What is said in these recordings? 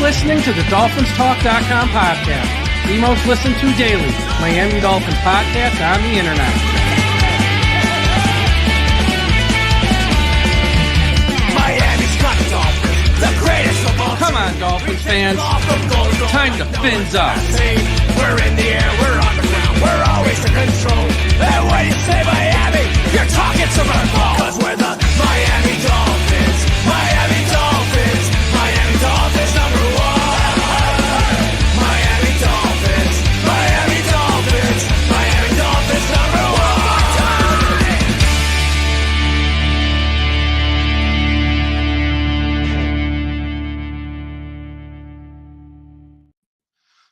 listening to the DolphinsTalk.com podcast, the most listened to daily Miami Dolphins podcast on the internet. Miami's got the Dolphins, the greatest of all. Come on, Dolphins fans. Time to fins up. We're in the air, we're on the ground, we're always in control. And when you say Miami, you're talking Super Bowl. 'Cause we're the Miami Dolphins, Miami Dolphins, Miami Dolphins number one. Miami Dolphins, Miami Dolphins, Miami Dolphins number one.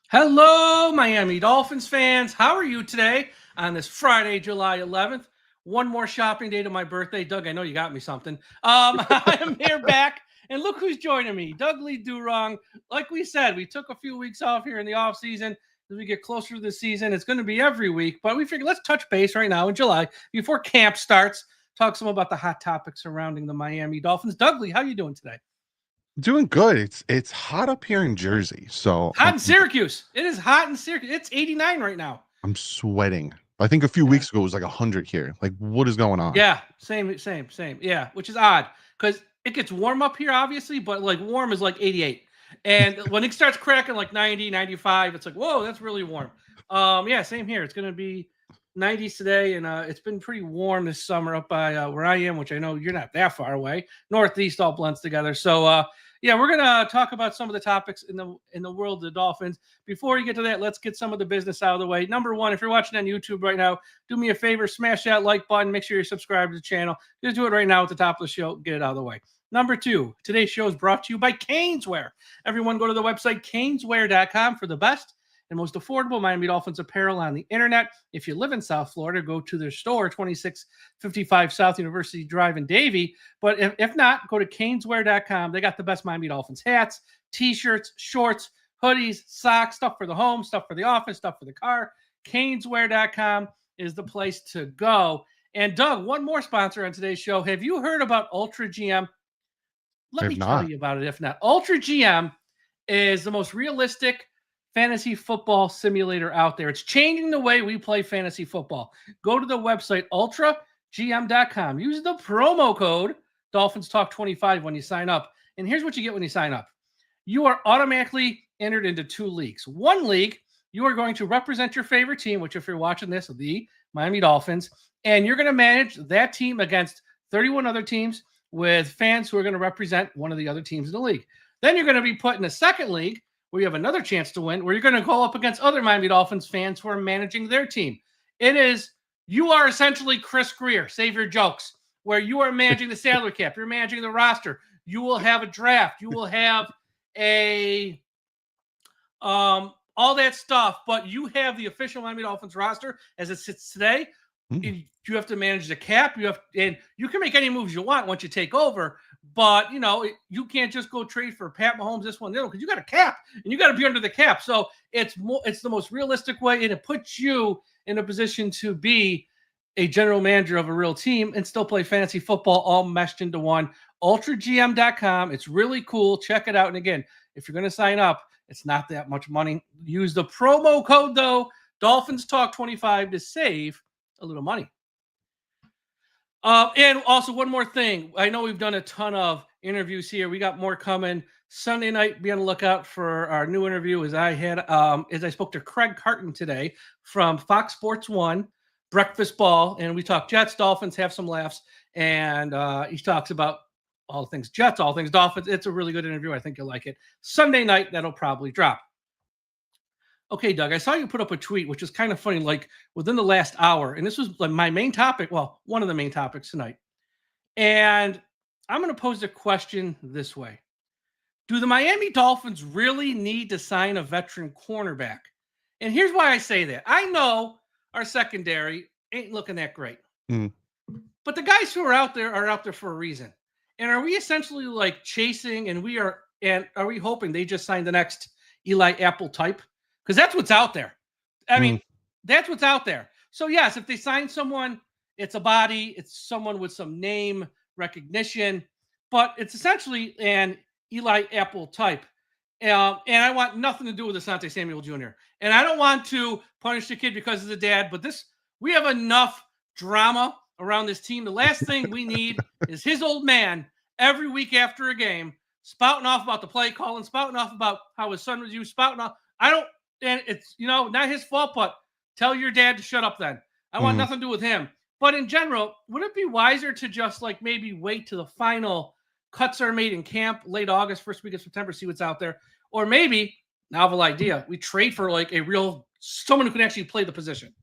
Hello, Miami Dolphins fans. How are you today on this Friday, July 11th? One more shopping day to my birthday. Doug, I know you got me something. I am here back, and look who's joining me. Doug Lee Durong. Like we said, we took a few weeks off here in the offseason. As we get closer to the season, it's going to be every week, but we figured let's touch base right now in July before camp starts. Talk some about the hot topics surrounding the Miami Dolphins. Doug Lee, how you doing today? Doing good. It's hot up here in Jersey, so Hot in Syracuse. It is hot in Syracuse. It's 89 right now. I'm sweating. I think a few weeks ago it was like 100 here. Like, what is going on? Yeah, same. Yeah, which is odd because it gets warm up here, obviously, but like warm is like 88. And when it starts cracking like 90, 95, it's like, whoa, that's really warm. Yeah, same here. It's going to be 90s today, and it's been pretty warm this summer up by where I am, which I know you're not that far away. Northeast all blends together. So, yeah, we're gonna talk about some of the topics in the world of the Dolphins. Before we get to that, let's get some of the business out of the way. Number one, if you're watching on YouTube right now, do me a favor, smash that like button. Make sure you're subscribed to the channel. Just do it right now at the top of the show. Get it out of the way. Number two, today's show is brought to you by Caneswear. Everyone go to the website caneswear.com for the best and most affordable Miami Dolphins apparel on the internet. If you live in South Florida, go to their store, 2655 South University Drive in Davie. But if not, go to caneswear.com. They got the best Miami Dolphins hats, t-shirts, shorts, hoodies, socks, stuff for the home, stuff for the office, stuff for the car. Caneswear.com is the place to go. And Doug, one more sponsor on today's show. Have you heard about Ultra GM? Let me tell you about it. If not, Ultra GM is the most realistic fantasy football simulator out there. It's changing the way we play fantasy football. Go to the website ultragm.com. Use the promo code DolphinsTalk25 when you sign up. And here's what you get when you sign up. You are automatically entered into two leagues. One league, you are going to represent your favorite team, which if you're watching this, the Miami Dolphins, and you're going to manage that team against 31 other teams with fans who are going to represent one of the other teams in the league. Then you're going to be put in a second league where you have another chance to win, where you're going to go up against other Miami Dolphins fans who are managing their team. You are essentially Chris Greer, save your jokes, where you are managing the salary cap, you're managing the roster, you will have a draft, you will have all that stuff, but you have the official Miami Dolphins roster as it sits today. You have to manage the cap. And you can make any moves you want once you take over, but you can't just go trade for Pat Mahomes this one, because you got a cap and you got to be under the cap. So it's the most realistic way, and it puts you in a position to be a general manager of a real team and still play fantasy football all meshed into one. UltraGM.com. It's really cool. Check it out. And again, if you're going to sign up, it's not that much money. Use the promo code though, DolphinsTalk25, to save a little money. And also one more thing. I know we've done a ton of interviews here. We got more coming Sunday night. Be on the lookout for our new interview. As I spoke to Craig Carton today from Fox Sports 1 Breakfast Ball, and we talk Jets, Dolphins, have some laughs, and he talks about all things Jets, all things Dolphins. It's a really good interview. I think you'll like it. Sunday night, that'll probably drop. Okay, Doug, I saw you put up a tweet, which is kind of funny, like within the last hour. And this was like my main topic. Well, one of the main topics tonight. And I'm going to pose the question this way. Do the Miami Dolphins really need to sign a veteran cornerback? And here's why I say that. I know our secondary ain't looking that great. But the guys who are out there for a reason. And are we essentially like chasing and are we hoping they just sign the next Eli Apple type? Because that's what's out there. I mean, that's what's out there. So, yes, if they sign someone, it's a body. It's someone with some name recognition. But it's essentially an Eli Apple type. And I want nothing to do with Asante Samuel Jr. And I don't want to punish the kid because of the dad, but we have enough drama around this team. The last thing we need is his old man every week after a game spouting off about the play calling, spouting off about how his son was used, spouting off. And it's, not his fault, but tell your dad to shut up then. I want nothing to do with him. But in general, would it be wiser to just like maybe wait till the final cuts are made in camp, late August, first week of September, see what's out there? Or maybe, novel idea, we trade for like someone who can actually play the position.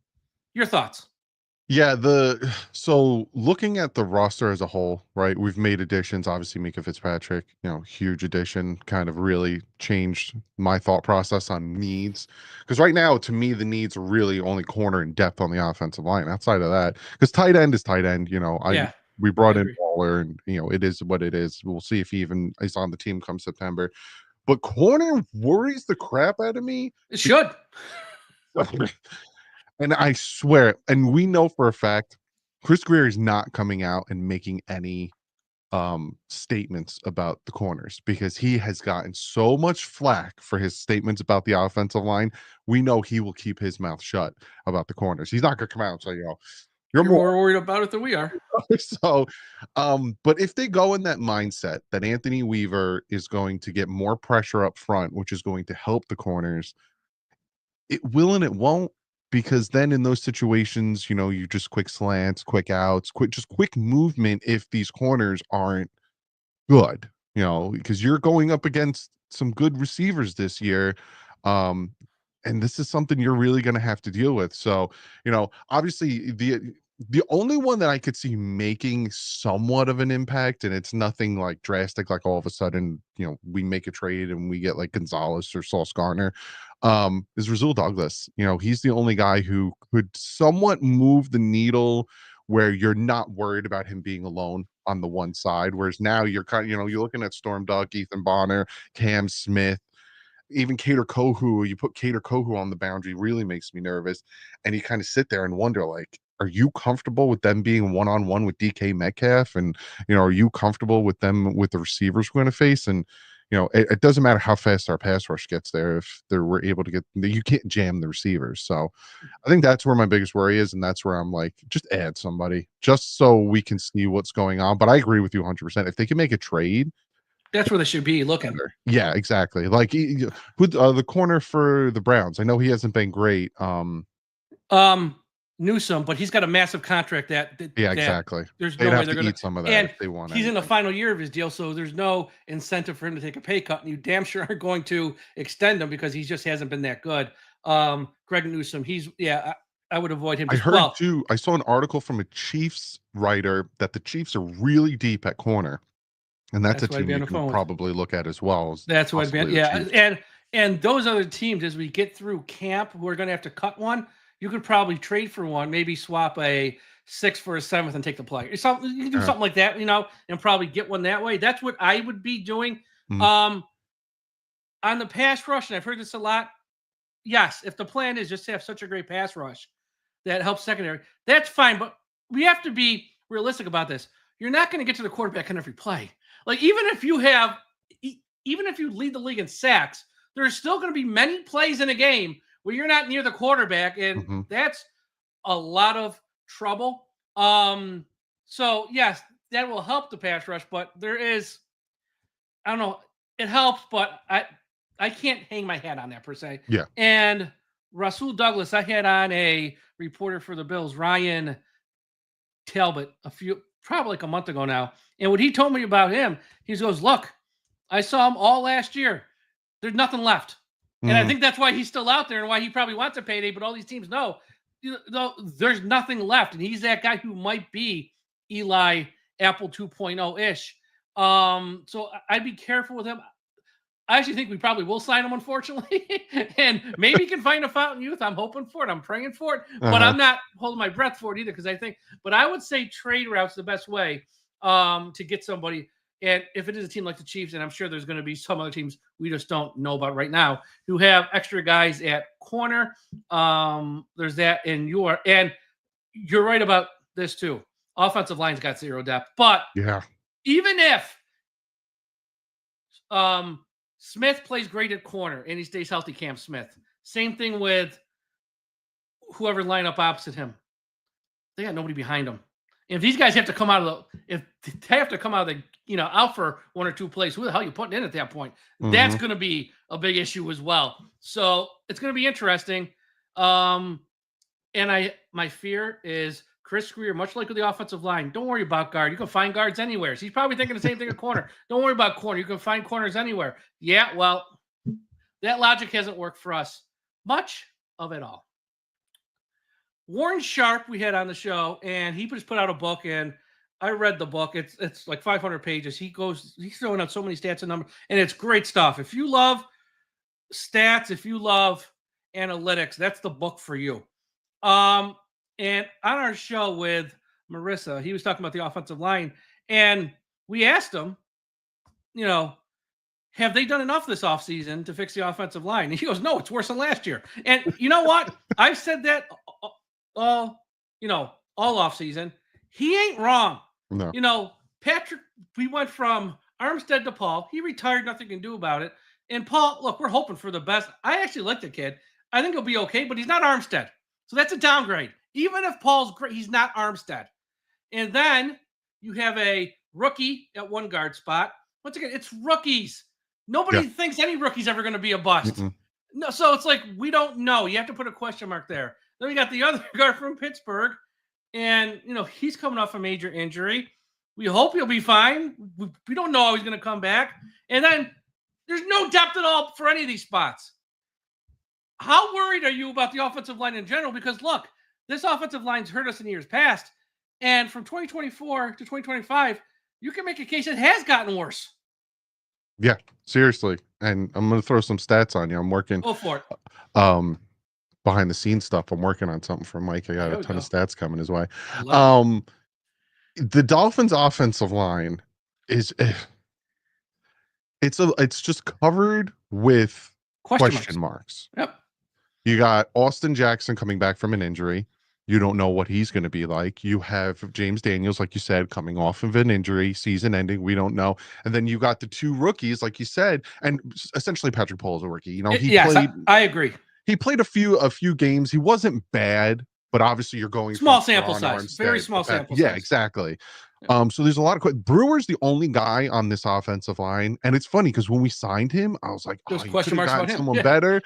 Your thoughts? Yeah, so looking at the roster as a whole, right? We've made additions. Obviously, Mika Fitzpatrick, huge addition, kind of really changed my thought process on needs. Because right now, to me, the needs are really only corner and depth on the offensive line. Outside of that, because tight end is tight end. We brought in Waller, and it is what it is. We'll see if he even is on the team come September. But corner worries the crap out of me. It should. And I swear, and we know for a fact, Chris Greer is not coming out and making any statements about the corners because he has gotten so much flack for his statements about the offensive line. We know he will keep his mouth shut about the corners. He's not going to come out and say, you're more worried about it than we are. So, but if they go in that mindset that Anthony Weaver is going to get more pressure up front, which is going to help the corners, it will and it won't. Because then in those situations, you just quick slants, quick outs, quick movement if these corners aren't good, because you're going up against some good receivers this year. And this is something you're really going to have to deal with. So, obviously the only one that I could see making somewhat of an impact, and it's nothing like drastic, like all of a sudden, we make a trade and we get like Gonzalez or Sauce Gardner, is Rasul Douglas. He's the only guy who could somewhat move the needle where you're not worried about him being alone on the one side. Whereas now you're you're looking at Storm Duck, Ethan Bonner, Cam Smith, even Cater Kohu. You put Cater Kohu on the boundary really makes me nervous. And you kind of sit there and wonder, like, are you comfortable with them being one-on-one with DK Metcalf? And, are you comfortable with them with the receivers we're going to face? And, it doesn't matter how fast our pass rush gets there. If we're able to you can't jam the receivers. So I think that's where my biggest worry is. And that's where I'm like, just add somebody just so we can see what's going on. But I agree with you 100%. If they can make a trade, that's where they should be looking. Yeah, exactly. Like the corner for the Browns. I know he hasn't been great. Newsome, but he's got a massive contract exactly. There's no way they're going to eat some of that and if they want. He's in the final year of his deal, so there's no incentive for him to take a pay cut, and you damn sure aren't going to extend him because he just hasn't been that good. Greg Newsome, I would avoid him. I heard too. I saw an article from a Chiefs writer that the Chiefs are really deep at corner, and that's a team you can probably look at as well. That's what I've been. Yeah, and those other teams, as we get through camp, we're going to have to cut one. You could probably trade for one, maybe swap a 6th for a 7th and take the play. You can do something like that, and probably get one that way. That's what I would be doing. On the pass rush, and I've heard this a lot. Yes, if the plan is just to have such a great pass rush that helps secondary, that's fine. But we have to be realistic about this. You're not going to get to the quarterback on every play. Like even if you lead the league in sacks, there's still going to be many plays in a game where you're not near the quarterback, and that's a lot of trouble. So yes, that will help the pass rush, but there is, I don't know, it helps, but I can't hang my hat on that per se. Yeah. And Rasul Douglas, I had on a reporter for the Bills, Ryan Talbot, probably like a month ago now, and what he told me about him, he goes, "Look, I saw him all last year. There's nothing left." And I think that's why he's still out there and why he probably wants a payday. But all these teams know, there's nothing left. And he's that guy who might be Eli Apple 2.0-ish. So I'd be careful with him. I actually think we probably will sign him, unfortunately. And maybe he can find a fountain youth. I'm hoping for it. I'm praying for it. But I'm not holding my breath for it either because but I would say trade route's the best way to get somebody. And if it is a team like the Chiefs, and I'm sure there's going to be some other teams we just don't know about right now who have extra guys at corner. There's that, and you're right about this too. Offensive line's got zero depth, but yeah, even if Smith plays great at corner and he stays healthy, Cam Smith. Same thing with whoever line up opposite him. They got nobody behind them. And if these guys have to come out of if they have to come out of the, out for 1 or 2 plays, who the hell are you putting in at that point? That's going to be a big issue as well. So it's going to be interesting. And my fear is Chris Greer, much like with the offensive line, don't worry about guard. You can find guards anywhere. So he's probably thinking the same thing at corner. Don't worry about corner. You can find corners anywhere. Yeah, well, that logic hasn't worked for us much of it all. Warren Sharp we had on the show, and he just put out a book, and I read the book. It's like 500 pages. He's throwing out so many stats and numbers, and it's great stuff. If you love stats, if you love analytics, that's the book for you. And on our show with Marissa, he was talking about the offensive line, and we asked him, have they done enough this offseason to fix the offensive line? And he goes, no, it's worse than last year. And you know what? I've said that all offseason. He ain't wrong. No. Patrick, we went from Armstead to Paul. He retired, nothing can do about it. And Paul, look, we're hoping for the best. I actually like the kid. I think he'll be okay, but he's not Armstead. So that's a downgrade. Even if Paul's great, he's not Armstead. And then you have a rookie at one guard spot. Once again, it's rookies. Nobody thinks any rookie's ever going to be a bust. No, so it's like, we don't know. You have to put a question mark there. Then we got the other guard from Pittsburgh, and, he's coming off a major injury. We hope he'll be fine. We don't know how he's going to come back. And then there's no depth at all for any of these spots. How worried are you about the offensive line in general? Because, look, this offensive line's hurt us in years past. And from 2024 to 2025, you can make a case it has gotten worse. Yeah, seriously. And I'm going to throw some stats on you. I'm working. Go for it. Behind the scenes stuff. I'm working on something for Mike. I got a ton of stats coming his way. The Dolphins offensive line is it's just covered with question marks. Yep. You got Austin Jackson coming back from an injury. You don't know what he's going to be like. You have James Daniels, like you said, coming off of an injury, season ending. We don't know. And then you got the 2 rookies, like you said, and essentially Patrick Paul is a rookie. I agree. He played a few games. He wasn't bad, but obviously you're going small sample size, very small sample size. Yeah, exactly. So there's a lot of Brewer's the only guy on this offensive line, and it's funny because when we signed him, I was like, there's question marks about him. Someone better.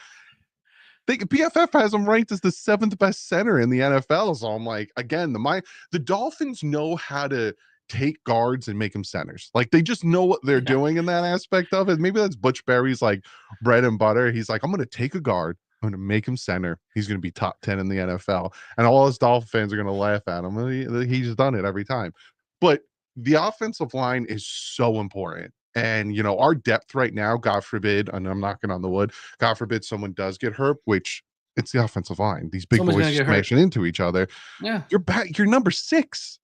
PFF has him ranked as the 7th best center in the NFL. So I'm like, again, the Dolphins know how to take guards and make them centers. Like, they just know what they're doing in that aspect of it. Maybe that's Butch Berry's like bread and butter. He's like, I'm going to take a guard. I'm going to make him center. He's going to be top 10 in the NFL. And all his Dolphin fans are going to laugh at him. He's done it every time. But the offensive line is so important. And, our depth right now, God forbid, and I'm knocking on the wood, God forbid someone does get hurt, which it's the offensive line. These big boys are smashing into each other. Yeah. You're number 6.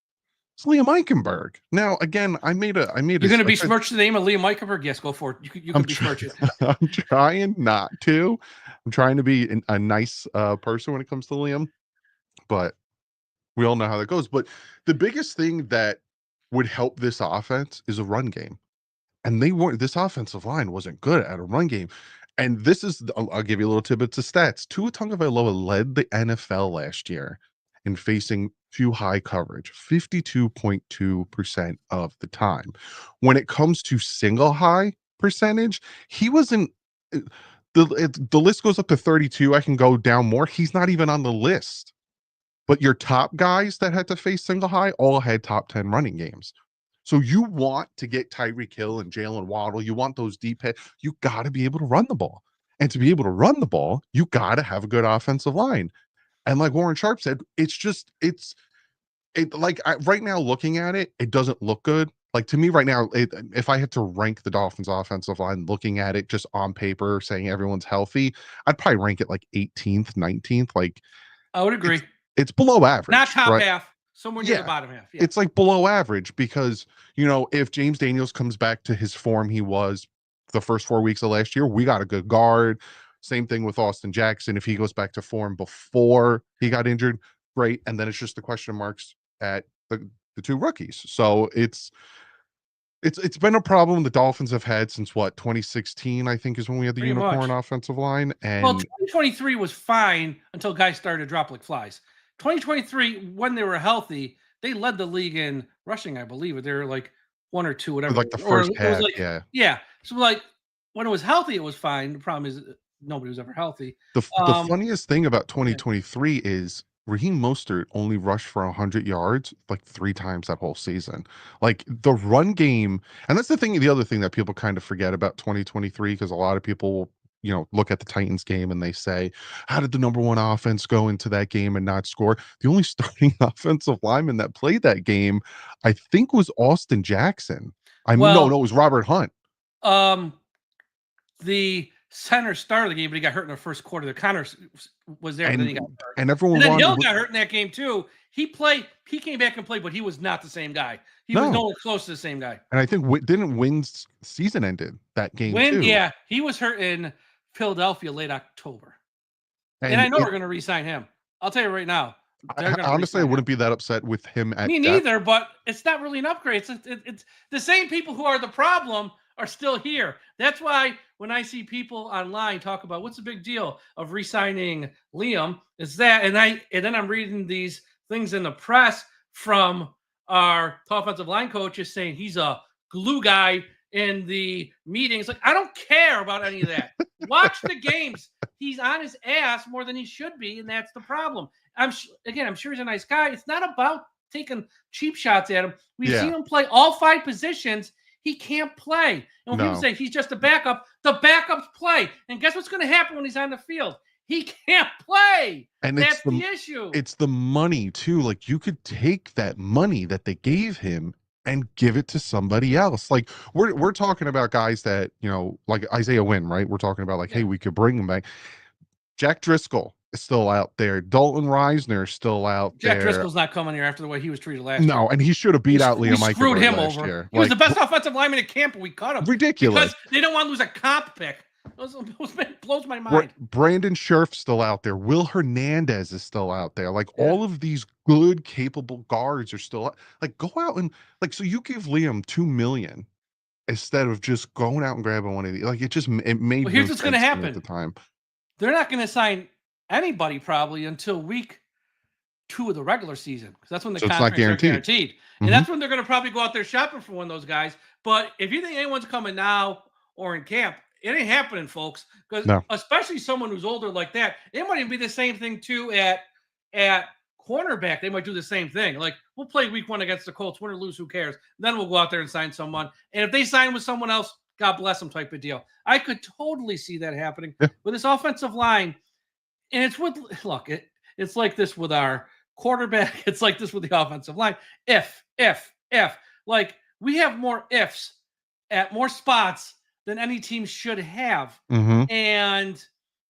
It's Liam Eichenberg. Now, again, I made a. You're going to besmirch the name of Liam Eichenberg? Yes, go for it. You can besmirch it. I'm trying not to. I'm trying to be a nice person when it comes to Liam, but we all know how that goes. But the biggest thing that would help this offense is a run game. And this offensive line wasn't good at a run game. And I'll give you a little tidbits of stats. Tua Tagovailoa led the NFL last year in facing few high coverage, 52.2% of the time. When it comes to single high percentage, he wasn't. The list goes up to 32. I can go down more. He's not even on the list. But your top guys that had to face single high all had top 10 running games. So you want to get Tyreek Hill and Jalen Waddle. You want those deep hits. You got to be able to run the ball. And to be able to run the ball, you got to have a good offensive line. And like Warren Sharp said, right now looking at it, it doesn't look good. Like, to me right now, if I had to rank the Dolphins offensive line, looking at it just on paper, saying everyone's healthy, I'd probably rank it like 18th, 19th. Like, I would agree. It's below average. Not top half. Somewhere near the bottom half. Yeah. It's like below average because, if James Daniels comes back to his form he was the first 4 weeks of last year, we got a good guard. Same thing with Austin Jackson. If he goes back to form before he got injured, great. And then it's just the question marks at the 2 rookies. So It's been a problem the Dolphins have had since what 2016, I think, is when we had the Pretty unicorn much. offensive line. Well, And 2023 was fine until guys started to drop like flies. 2023, when they were healthy, they led the league in rushing, I believe. They were like 1 or 2, whatever. like the Or first it was half, like, yeah. yeah. So like when it was healthy, it was fine. The problem is nobody was ever healthy. The funniest thing about Okay. 2023 is Raheem Mostert only rushed for 100 yards like 3 times that whole season. Like the run game, and that's the other thing that people kind of forget about 2023, because a lot of people, look at the Titans game and they say, how did the number one offense go into that game and not score? The only starting offensive lineman that played that game, I think, was Austin Jackson. No, Well, it was Robert Hunt. um, the center started the game, but he got hurt in the first quarter. The Connor was there, but then he got hurt. And everyone And then wanted Hill got hurt in that game too. He came back and played, but he was not the same guy. He was no. nowhere close to the same guy. And I think didn't Wynn's season ended that game too. Yeah, he was hurt in Philadelphia late October. And I know we're going to re-sign him. I'll tell you right now. Honestly, I wouldn't be that upset with him at Me neither, but it's not really an upgrade. It's the same people who are the problem are still here. That's why when I see people online talk about what's the big deal of re-signing Liam, is that, and then I'm reading these things in the press from our offensive line coaches saying he's a glue guy in the meetings. Like, I don't care about any of that. Watch the games. He's on his ass more than he should be, and that's the problem. I'm sure he's a nice guy. It's not about taking cheap shots at him. We've seen him play all 5 positions. He can't play. And when people say he's just a backup, the backups play. And guess what's going to happen when he's on the field? He can't play. And that's the issue. It's the money too. Like, you could take that money that they gave him and give it to somebody else. Like, we're talking about guys that, like Isaiah Wynn, right? We're talking about like, hey, we could bring him back. Jack Driscoll is still out there. Dalton Reisner is still out there. Jack Driscoll's not coming here after the way he was treated last year. No, and he should have beat out Liam Eichenberg. We screwed him last over. Year. He was the best offensive lineman at camp, but we cut him. Ridiculous. Because they don't want to lose a comp pick. It blows my mind. Brandon Scherf's still out there. Will Hernandez is still out there. Like, all of these good, capable guards are still like, go out and so you give Liam $2 million instead of just going out and grabbing one of these. Like, it made. Well, here's what's going to happen at the time. They're not going to sign anybody probably until week 2 of the regular season, because that's when the contracts are guaranteed. And that's when they're going to probably go out there shopping for one of those guys. But if you think anyone's coming now or in camp, it ain't happening, folks. Because especially someone who's older like that, it might even be the same thing too at cornerback. They might do the same thing. Like, we'll play week 1 against the Colts, win or lose, who cares? Then we'll go out there and sign someone. And if they sign with someone else, God bless them, type of deal. I could totally see that happening with this offensive line. And it's it's like this with our quarterback. It's like this with the offensive line. If. Like, we have more ifs at more spots than any team should have. And,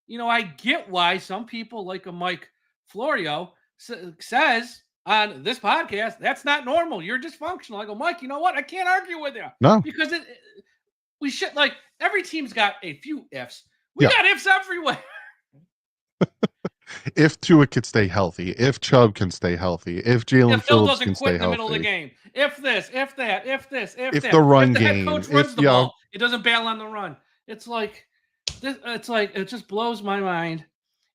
I get why some people like a Mike Florio says on this podcast, that's not normal. You're dysfunctional. I go, Mike, you know what? I can't argue with you. No. Because we should, like, every team's got a few ifs. We got ifs everywhere. If Tua could stay healthy, if Chubb can stay healthy, if Jalen Phillips can stay healthy, in the middle of the game, if this, if that, if that, the run if the game, head coach runs the ball, it doesn't bail on the run. It's like it just blows my mind.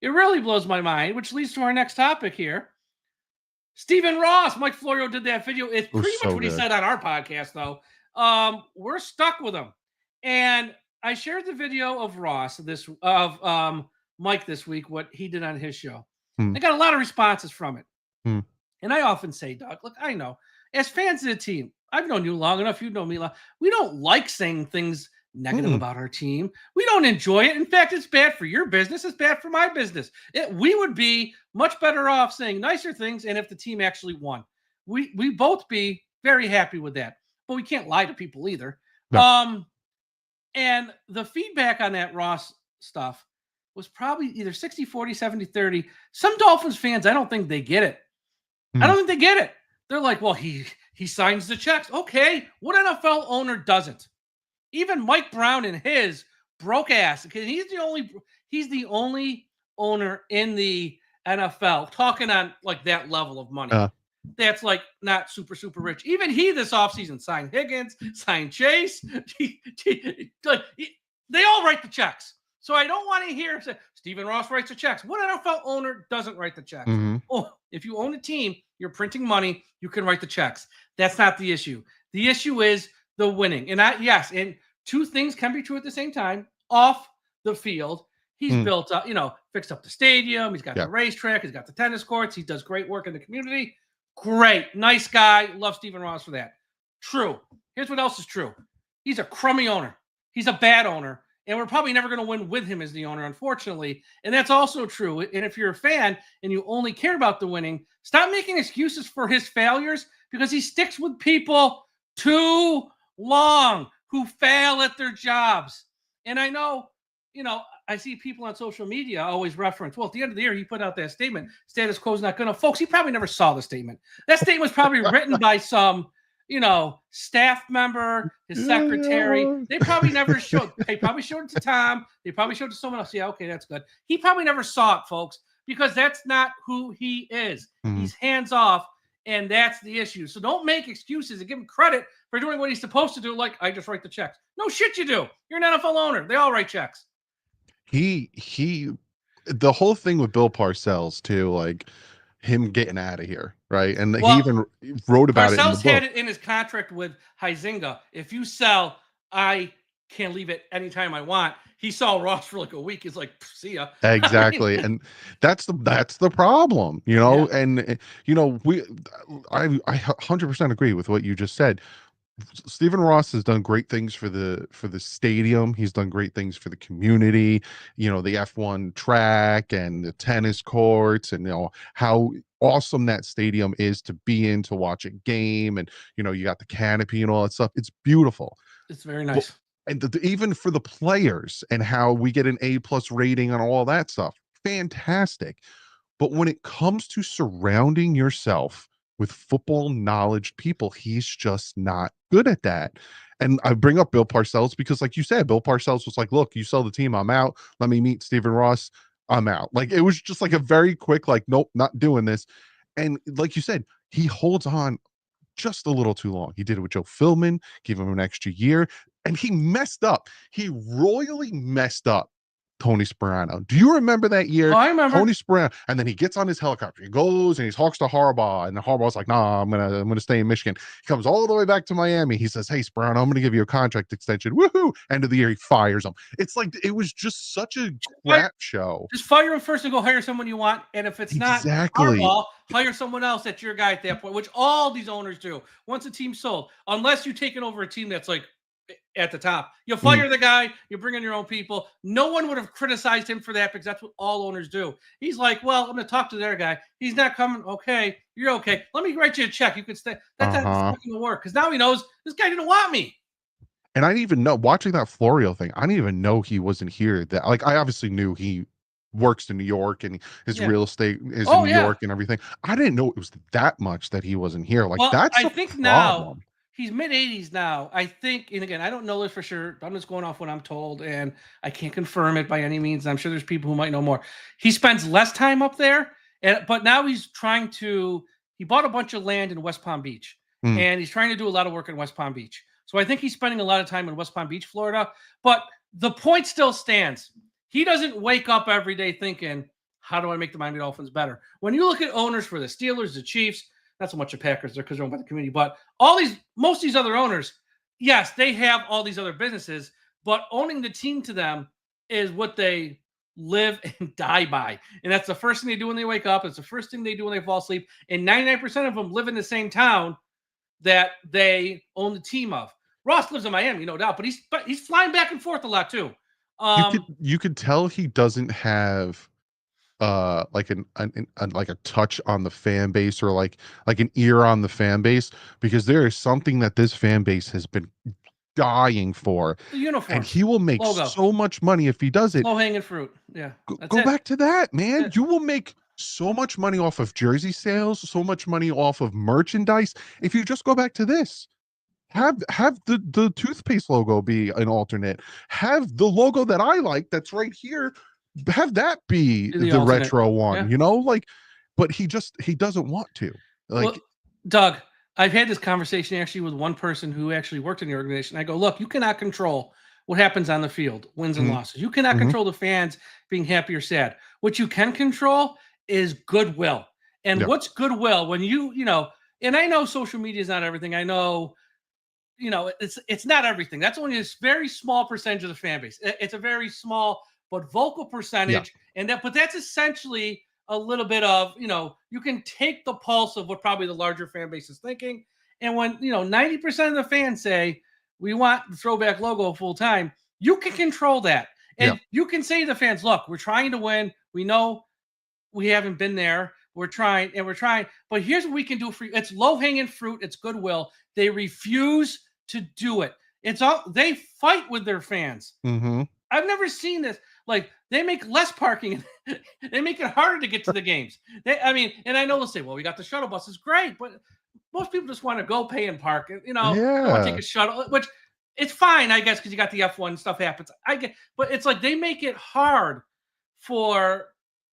It really blows my mind, which leads to our next topic here. Stephen Ross, Mike Florio did that video. It's pretty much what he said on our podcast, though. We're stuck with him, and I shared the video of Mike this week, what he did on his show. I got a lot of responses from it. And I often say, Doug, look, I know, as fans of the team, I've known you long enough, you've known me long. We don't like saying things negative about our team. We don't enjoy it. In fact, it's bad for your business. It's bad for my business. We would be much better off saying nicer things, and if the team actually won. We both be very happy with that. But we can't lie to people either. No. And the feedback on that Ross stuff was probably either 60-40, 70-30. Some Dolphins fans, I don't think they get it. I don't think they get it. They're like, well, he signs the checks. Okay, what NFL owner doesn't? Even Mike Brown and his broke ass, because he's the only owner in the NFL talking on like that level of money. that's like not super rich. Even he this offseason signed Higgins, signed Chase. They all write the checks. So I don't want to hear say Stephen Ross writes the checks. What NFL owner doesn't write the checks? Mhm. Oh, if you own a team, you're printing money, you can write the checks. That's not the issue. The issue is the winning. And and two things can be true at the same time. Off the field, he's built up, fixed up the stadium. He's got the racetrack. He's got the tennis courts. He does great work in the community. Great. Nice guy. Love Stephen Ross for that. True. Here's what else is true. He's a crummy owner. He's a bad owner. And we're probably never going to win with him as the owner, unfortunately. And that's also true. And if you're a fan and you only care about the winning, stop making excuses for his failures because he sticks with people too long who fail at their jobs. And I know, I see people on social media always reference, well, at the end of the year, he put out that statement, status quo is not going to. Folks, he probably never saw the statement. That statement was probably written by some staff member, his secretary. They probably never showed. They probably showed it to Tom. They probably showed it to someone else. Yeah, okay, that's good. He probably never saw it, folks, because that's not who he is. He's hands off, and that's the issue. So don't make excuses and give him credit for doing what he's supposed to do. Like, I just write the checks. No shit, you do. You're an NFL owner. They all write checks. The whole thing with Bill Parcells too, like him getting out of here, right? And he even wrote about it in the book. Parcells had it in his contract with Huizenga. If you sell, I can leave it anytime I want. He saw Ross for like a week. He's like, see ya. Exactly. And that's the problem, and I 100% agree with what you just said. Stephen Ross has done great things for the stadium. He's done great things for the community, the F1 track and the tennis courts, and how awesome that stadium is to be in, to watch a game. And you got the canopy and all that stuff. It's beautiful. It's very nice. And even for the players and how we get an A+ rating on all that stuff, fantastic. But when it comes to surrounding yourself with football knowledge people, he's just not good at that. And I bring up Bill Parcells because, like you said, Bill Parcells was like, look, you sell the team, I'm out. Let me meet Stephen Ross, I'm out. Like, it was just like a very quick, like, nope, not doing this. And like you said, he holds on just a little too long. He did it with Joe Philman, give him an extra year, and he messed up. He royally messed up Tony Sperano. Do you remember that year? Oh, I remember. Tony Sperano, and then he gets on his helicopter. He goes and he talks to Harbaugh, and Harbaugh's like, "Nah, I'm gonna stay in Michigan." He comes all the way back to Miami. He says, "Hey, Sperano, I'm gonna give you a contract extension." Woohoo! End of the year, he fires him. It's like it was just such a crap show. Just fire him first and go hire someone you want. And if it's not Harbaugh, hire someone else that's your guy at that point, which all these owners do. Once a team's sold, unless you're taking over a team that's like at the top, you fire the guy, you bring in your own people. No one would have criticized him for that because that's what all owners do. He's like, well, I'm going to talk to their guy. He's not coming. Okay, you're okay. Let me write you a check. You could stay. That's not going to work because now he knows this guy didn't want me. And I didn't even know, watching that Florio thing, I didn't even know he wasn't here. That, like, I obviously knew he works in New York and his real estate is in New York and everything. I didn't know it was that much that he wasn't here. Like, that's I think now he's mid-80s now. I think, and again, I don't know this for sure. I'm just going off what I'm told, and I can't confirm it by any means. I'm sure there's people who might know more. He spends less time up there, but now he's trying to. He bought a bunch of land in West Palm Beach, and he's trying to do a lot of work in West Palm Beach. So I think he's spending a lot of time in West Palm Beach, Florida. But the point still stands. He doesn't wake up every day thinking, how do I make the Miami Dolphins better? When you look at owners for the Steelers, the Chiefs, not so much the Packers, they're because they're owned by the community, but most of these other owners, yes, they have all these other businesses, but owning the team to them is what they live and die by. And that's the first thing they do when they wake up. It's the first thing they do when they fall asleep. And 99% of them live in the same town that they own the team of. Ross lives in Miami, no doubt, but he's flying back and forth a lot too. You could tell he doesn't have like a touch on the fan base, or like an ear on the fan base, because there is something that this fan base has been dying for. The uniform. And he will make so much money if he does it. Low hanging fruit. Yeah. Go back to that, man. You will make so much money off of jersey sales, so much money off of merchandise if you just go back to this. Have the toothpaste logo be an alternate. Have the logo that I like that's right here, have that be the retro one, but he doesn't want to. Like, Doug, I've had this conversation actually with one person who actually worked in the organization. I go, look, you cannot control what happens on the field, wins and Mhm, losses. You cannot mhm. control the fans being happy or sad. What you can control is goodwill. And Yeah, what's goodwill when and I know social media is not everything. I know, it's not everything. That's only a very small percentage of the fan base. It's a very small but vocal yeah, percentage, but that's essentially a little bit of you can take the pulse of what probably the larger fan base is thinking. And when 90% of the fans say we want the throwback logo full time, you can control that, yeah. and you can say to the fans, look, we're trying to win. We know we haven't been there. We're trying, but here's what we can do for you. It's low hanging fruit. It's goodwill. They refuse to do it. They fight with their fans. Mhm. I've never seen this. Like, they make less parking. They make it harder to get to the games. And I know they'll say, well, we got the shuttle buses. Great. But most people just want to go pay and park. They don't want to take Yeah. a shuttle, which it's fine, I guess, because you got the F1 stuff happens. I get, but it's like they make it hard for,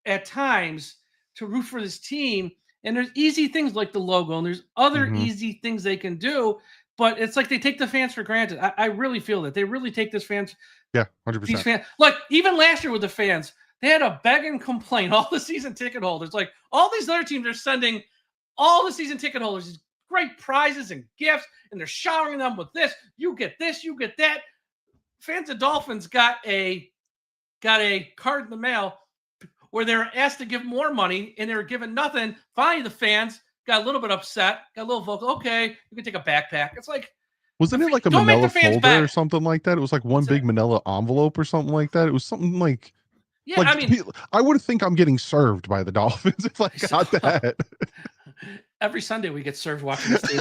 at times, to root for this team. And there's easy things like the logo, and there's other Mhm. easy things they can do. But it's like they take the fans for granted. I really feel that they really take these Yeah, these 100%. fans. Like, even last year with the fans, they had to beg and complain. All the season ticket holders, like all these other teams, are sending all the season ticket holders these great prizes and gifts, and they're showering them with this. You get this, you get that. Fans of Dolphins got a card in the mail where they were asked to give more money, and they were given nothing. Finally, the fans got a little bit upset, got a little vocal. Okay, you can take a backpack. It's like, Wasn't it like a don't make the manila fans folder beg. or something like that? It was like one What's big that? manila envelope or something like that. It was something Yeah, like I mean, I would think I'm getting served by the Dolphins if I got that. every Sunday we get served watching this team.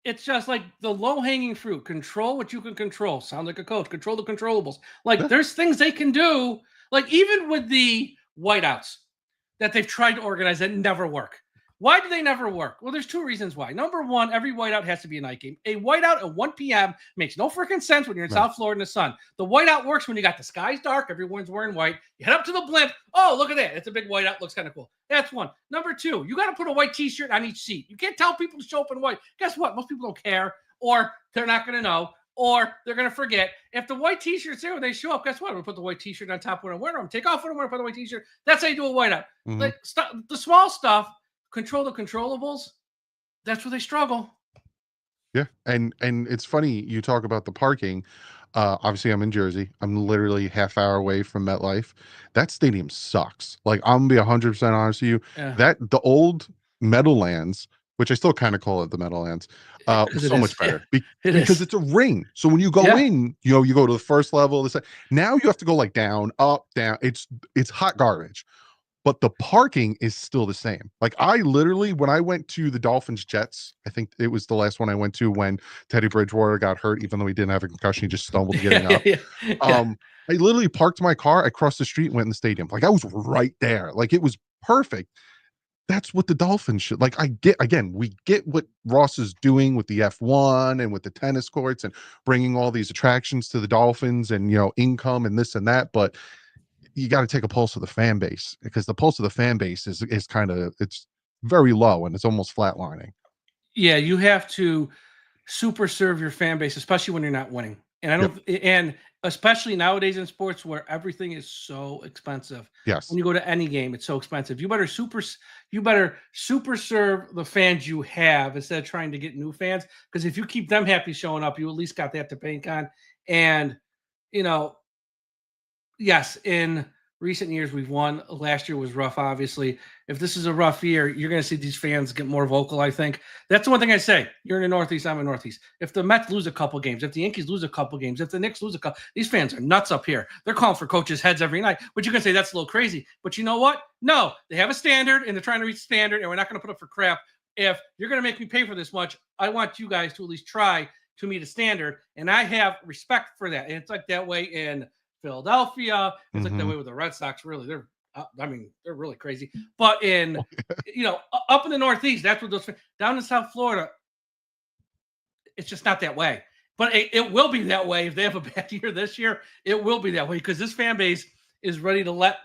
It's just like the low hanging fruit. Control what you can control. Sound like a coach. Control the controllables. Like, Yeah. there's things they can do. Like, even with the whiteouts that they've tried to organize that never work. Why do they never work? Well, there's two reasons why. Number one, every whiteout has to be a night game. A whiteout at 1 p.m. makes no freaking sense when you're in No. South Florida in the sun. The whiteout works when you got the skies dark, everyone's wearing white. You head up to the blimp. Oh, look at that. It's a big whiteout. Looks kind of cool. That's one. Number two, you got to put a white t-shirt on each seat. You can't tell people to show up in white. Guess what? Most people don't care, or they're not going to know, or they're going to forget. If the white t-shirt's there when they show up, guess what? I'm going to put the white t-shirt on top when I wear them. Take off when I wear put the white t-shirt. That's how you do a whiteout. Mhm. Like, the small stuff, control the controllables. That's where they struggle. Yeah, and it's funny you talk about the parking. Obviously, I'm in Jersey. I'm literally half hour away from MetLife. That stadium sucks. Like, I'm gonna be 100% honest with you. Yeah, That the old Meadowlands, which I still kind of call it the Meadowlands, was because it so is. much Yeah, better it because is. it's a ring. So when you go Yeah. in, you go to the first level. Now you have to go like down, up, down. It's hot garbage. But the parking is still the same. Like, I literally, when I went to the Dolphins Jets, I think it was the last one I went to when Teddy Bridgewater got hurt, even though he didn't have a concussion, he just stumbled getting Yeah, up. yeah, yeah. I literally parked my car, I crossed the street, and went in the stadium. Like, I was right there. Like, it was perfect. That's what the Dolphins should like. We get what Ross is doing with the F1 and with the tennis courts and bringing all these attractions to the Dolphins and, income and this and that. But you got to take a pulse of the fan base, because the pulse of the fan base is kind of, it's very low and it's almost flatlining. Yeah, you have to super serve your fan base, especially when you're not winning. And I Yep. don't, and especially nowadays in sports where everything is so expensive. Yes. When you go to any game, it's so expensive. You better super serve the fans you have instead of trying to get new fans. Because if you keep them happy showing up, you at least got that to bank on. And you know, yes, in recent years we've won. Last year was rough, obviously. If this is a rough year, you're going to see these fans get more vocal, I think. That's the one thing I say. You're in the Northeast, I'm in the Northeast. If the Mets lose a couple games, if the Yankees lose a couple games, if the Knicks lose a couple, these fans are nuts up here. They're calling for coaches' heads every night. But you can say that's a little crazy. But you know what? No, they have a standard, and they're trying to reach standard, and we're not going to put up for crap. If you're going to make me pay for this much, I want you guys to at least try to meet a standard, and I have respect for that. And it's like that way in Philadelphia. It's like that way with the Red Sox. Really, they're really crazy. But up in the Northeast, that's what those down in South Florida, it's just not that way. But it will be that way if they have a bad year this year. It will be that way because this fan base is ready to let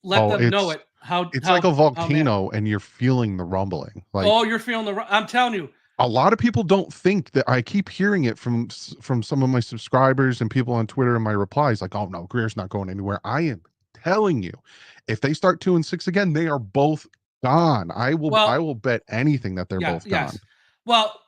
let them know it's it. How it's like a how mad. volcano, and you're feeling the rumbling. Like, Oh, you're feeling I'm telling you. a lot of people don't think that. I keep hearing it from some of my subscribers and people on Twitter in my replies, like, "Oh no, Greer's not going anywhere." I am telling you, if they start 2-6 again, they are both gone. I Well, will bet anything that they're yeah, both gone. yes. Well,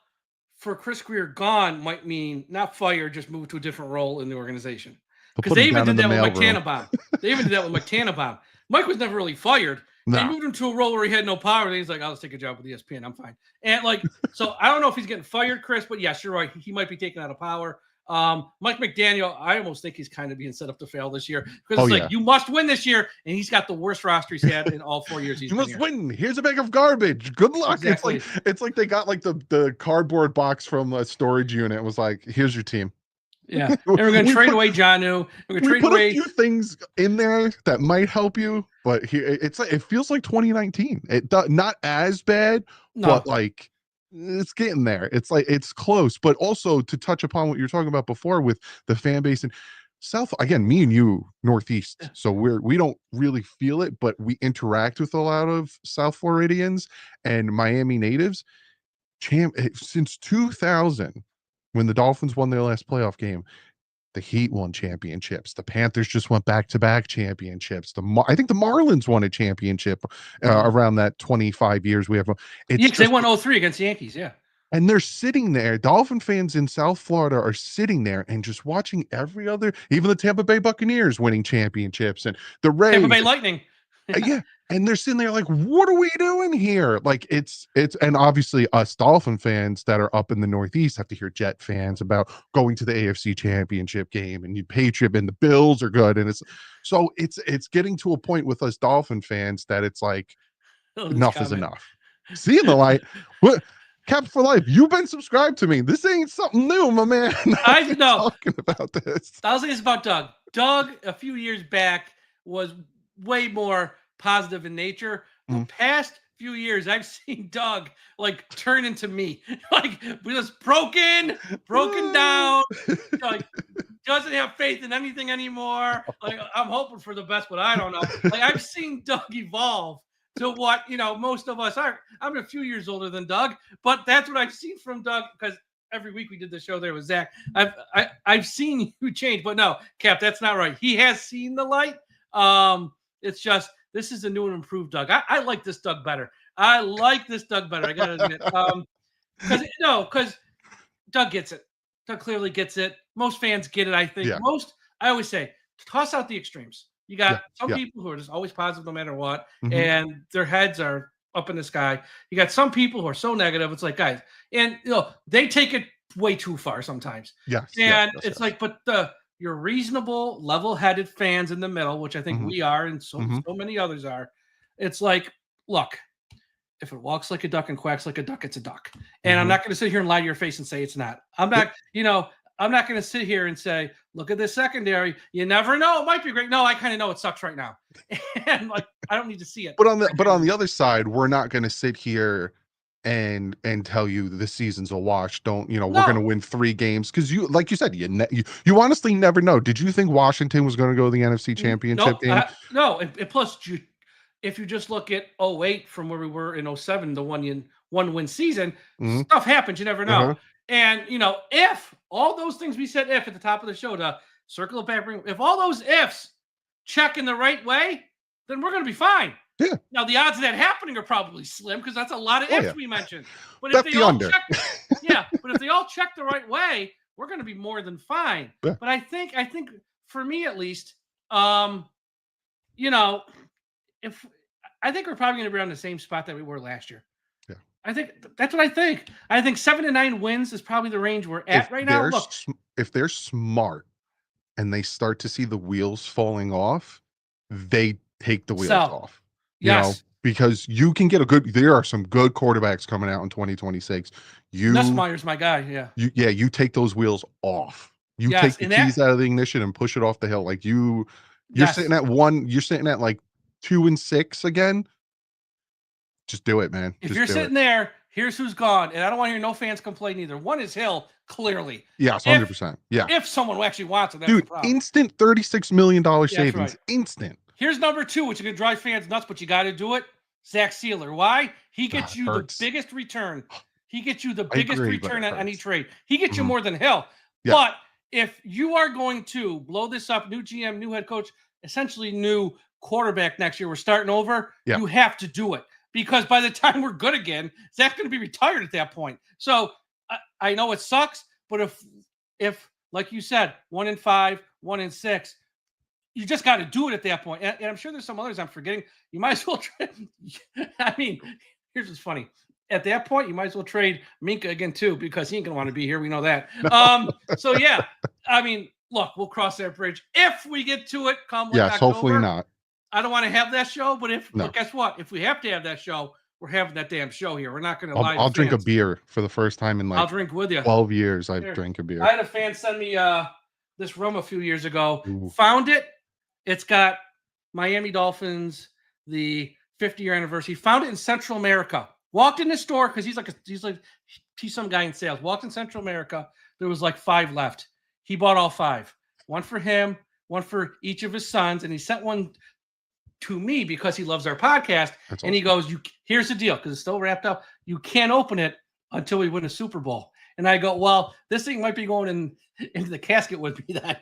for Chris Greer, gone might mean not fired, just moved to a different role in the organization. They'll Because put they him even down in did the that with Mike mailroom. Tannenbaum. They even did that with Mike Tannenbaum. Mike was never really fired. They No, moved him to a role where he had no power. And he's like, I'll just take a job with ESPN. I'm fine. And like, so I don't know if he's getting fired, Chris, but yes, you're right. He might be taken out of power. Mike McDaniel, I almost think he's kind of being set up to fail this year because it's yeah, like you must win this year, and he's got the worst roster he's had in all 4 years he's you been must here. win. Here's a bag of garbage. Good luck. Exactly. It's like they got like the cardboard box from a storage unit. It was like, here's your team. Yeah, and we're going to We trade put- away Jonnu. We're going to We trade put a away. few things in there that might help you, but here it's like, it feels like 2019. Not as bad, No, but like it's getting there. It's like it's close. But also, to touch upon what you're talking about before with the fan base and South, again, me and you Northeast, so we don't really feel it, but we interact with a lot of South Floridians and Miami natives. Since 2000, when the Dolphins won their last playoff game, the Heat won championships. The Panthers just went back-to-back championships. I think the Marlins won a championship around that 25 years we have. yeah, It's because they just, won 0-3 against the Yankees. Yeah, and they're sitting there. Dolphin fans in South Florida are sitting there and just watching every other, even the Tampa Bay Buccaneers winning championships and the Rays. Tampa Bay Lightning. Yeah. And they're sitting there like, what are we doing here? Like it's, and obviously us Dolphin fans that are up in the Northeast have to hear Jet fans about going to the AFC Championship game, and you Patriot and the Bills are good. And it's getting to a point with us Dolphin fans that it's like, enough is enough. Seeing the light. What? Cap for life. You've been subscribed to me. This ain't something new, my man. I know. Talking about this. I was thinking about Doug. Doug, a few years back, was way more positive in nature. The past few years, I've seen Doug like turn into me, like just broken down, like doesn't have faith in anything anymore. Like I'm hoping for the best, but I don't know. Like I've seen Doug evolve to what most of us are. I'm a few years older than Doug, but that's what I've seen from Doug because every week we did the show there with Zach. I've seen you change, but no, Cap, that's not right. He has seen the light. It's just this is a new and improved Doug. I like this Doug better. I like this Doug better. I gotta admit, because Doug gets it. Doug clearly gets it. Most fans get it. I think I always say, toss out the extremes. You got some people who are just always positive no matter what, and their heads are up in the sky. You got some people who are so negative. It's like, guys, and they take it way too far sometimes. Yes. And it's like, but you're reasonable, level-headed fans in the middle, which I think we are, and so many others are. It's like, look, if it walks like a duck and quacks like a duck, it's a duck. And I'm not going to sit here and lie to your face and say it's not. I'm not, I'm not going to sit here and say, look at this secondary. You never know. It might be great. No, I kind of know it sucks right now. And like, I don't need to see it. But on the other side, we're not going to sit here and tell you this season's a wash. We're going to win 3 games because like you said, you honestly never know. Did you think Washington was going to go to the NFC Championship game? No, and plus if you just look at 08 from where we were in 07, the one win season, stuff happens. You never know. And if all those things we said at the top of the show to circle it back, if all those ifs check in the right way, then we're going to be fine. Yeah. Now the odds of that happening are probably slim because that's a lot of ifs we mentioned. But if they all check, but if they all check the right way, we're going to be more than fine. Yeah. But I think for me at least, if I think we're probably going to be on the same spot that we were last year. Yeah. I think that's what I think. I think 7 to 9 wins is probably the range we're at right now. Look, if they're smart and they start to see the wheels falling off, they take the wheels off. Because you can get there are some good quarterbacks coming out in 2026. Nussmeier's my guy. Yeah. You take those wheels off. You take the keys out of the ignition and push it off the hill. Like you're sitting at you're sitting at like 2-6 again. Just do it, man. If you're sitting there, here's who's gone. And I don't want to hear no fans complain either. One is Hill, clearly. Yes, 100%. Yeah. If someone actually wants it, that's dude, the problem. Instant $36 million savings. Right. Instant. Here's number 2, which is going to drive fans nuts, but you got to do it. Zach Sealer. Why? He gets you hurts. the biggest return. He gets you the I biggest agree, but return it on any hurts. trade. He gets you Mhm. more than Hill. Yeah. But if you are going to blow this up, new GM, new head coach, essentially new quarterback next year, we're starting over, Yeah. you have to do it. Because by the time we're good again, Zach's going to be retired at that point. So I know it sucks, but if like you said, 1-5, 1-6, you just got to do it at that point. And I'm sure there's some others I'm forgetting. You might as well trade. I mean, here's what's funny. At that point, you might as well trade Minka again too, because he ain't gonna want to be here. We know that. So yeah, I mean, look, we'll cross that bridge if we get to it. Come Yes, October. hopefully not. I don't want to have that show, but No. but guess what? If we have to have that show, we're having that damn show here. We're not going to lie. I'll to drink a fans. beer for the first time in I'll like drink with you. 12 years. I've Here. drank a beer. I had a fan send me this rum a few years ago. Ooh. Found it. It's got Miami Dolphins, the 50-year anniversary. Found it in Central America. Walked in the store because he's some guy in sales. Walked in Central America. There was like 5 left. He bought all 5. One for him, one for each of his sons, and he sent one to me because he loves our podcast. That's and he goes, here's the deal, because it's still wrapped up. You can't open it until we win a Super Bowl. And I go, well, this thing might be going into the casket with me then.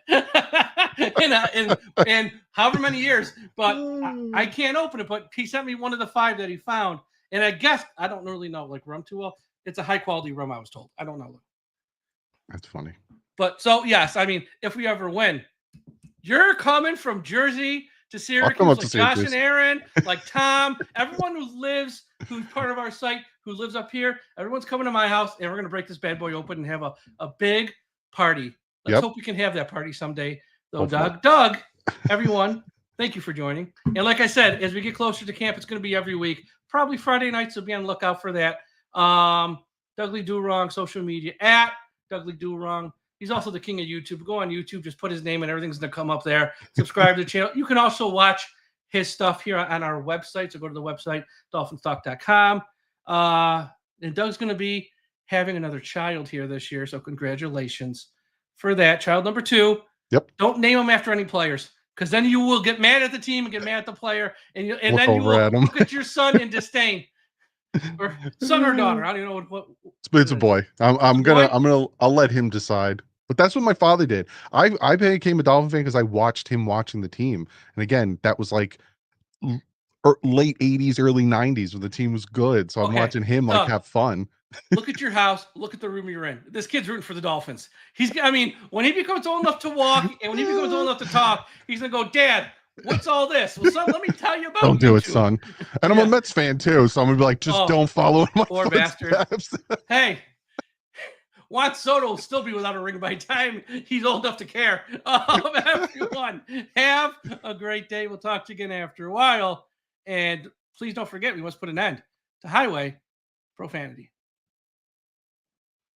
and however many years, but I can't open it. But he sent me one of the 5 that he found. And I guess, I don't really know like rum too well. It's a high quality rum, I was told. I don't know. That's funny. But so, yes, I mean, if we ever win, you're coming from Jersey to Syracuse, like Josh and Aaron, like Tom, everyone who's part of our site, who lives up here, everyone's coming to my house, and we're going to break this bad boy open and have a big party. Let's hope we can have that party someday, though, Doug, everyone, thank you for joining. And like I said, as we get closer to camp, it's going to be every week. Probably Friday nights, so be on the lookout for that. Doug Lee Do Wrong, social media, at Doug Lee Do Wrong. He's also the king of YouTube. Go on YouTube, just put his name and everything's going to come up there. Subscribe to the channel. You can also watch his stuff here on our website. So go to the website, DolphinsTalk.com. And Doug's going to be having another child here this year. So congratulations for that. Child number 2. Yep. Don't name him after any players, because then you will get mad at the team and get mad at the player. And then you will look at your son in disdain. Or son or daughter. I don't even know what it's a boy. I'll let him decide. But that's what my father did. I became a Dolphin fan because I watched him watching the team. And again, that was like late 80s, early 90s when the team was good. So I'm watching him have fun. Look at your house. Look at the room you're in. This kid's rooting for the Dolphins. When he becomes old enough to walk and when he becomes old enough to talk, he's going to go, Dad, what's all this? Well, son, let me tell you about Don't do it, son. And I'm a Mets fan too, so I'm gonna be like, just don't follow in my poor footsteps. Hey, Juan Soto will still be without a ring by the time he's old enough to care. Everyone, have a great day. We'll talk to you again after a while. And please don't forget, we must put an end to highway profanity.